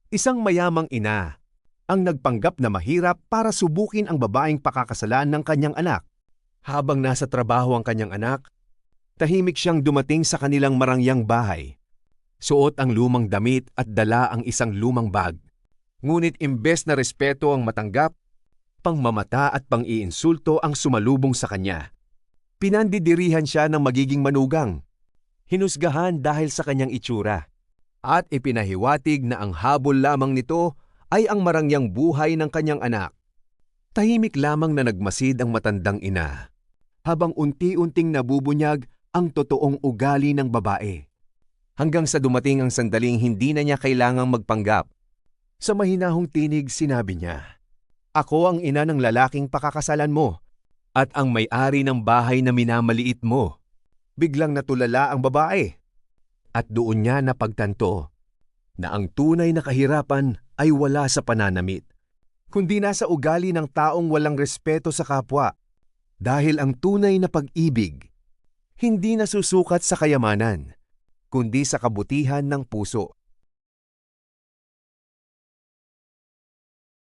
Isang mayamang ina ang nagpanggap na mahirap para subukin ang babaeng pakakasalan ng kanyang anak. Habang nasa trabaho ang kanyang anak, tahimik siyang dumating sa kanilang marangyang bahay. Suot ang lumang damit at dala ang isang lumang bag. Ngunit imbes na respeto ang matanggap, pangmamata at pang-iinsulto ang sumalubong sa kanya. Pinandidirihan siya ng magiging manugang. Hinusgahan dahil sa kanyang itsura. At ipinahiwatig na ang habol lamang nito ay ang marangyang buhay ng kanyang anak. Tahimik lamang na nagmasid ang matandang ina, habang unti-unting nabubunyag ang totoong ugali ng babae. Hanggang sa dumating ang sandaling hindi na niya kailangang magpanggap. Sa mahinahong tinig sinabi niya, "Ako ang ina ng lalaking pakakasalan mo at ang may-ari ng bahay na minamaliit mo." Biglang natulala ang babae at doon niya napagtanto na ang tunay na kahirapan ay wala sa pananamit, kundi nasa ugali ng taong walang respeto sa kapwa. Dahil ang tunay na pag-ibig, hindi nasusukat sa kayamanan, kundi sa kabutihan ng puso.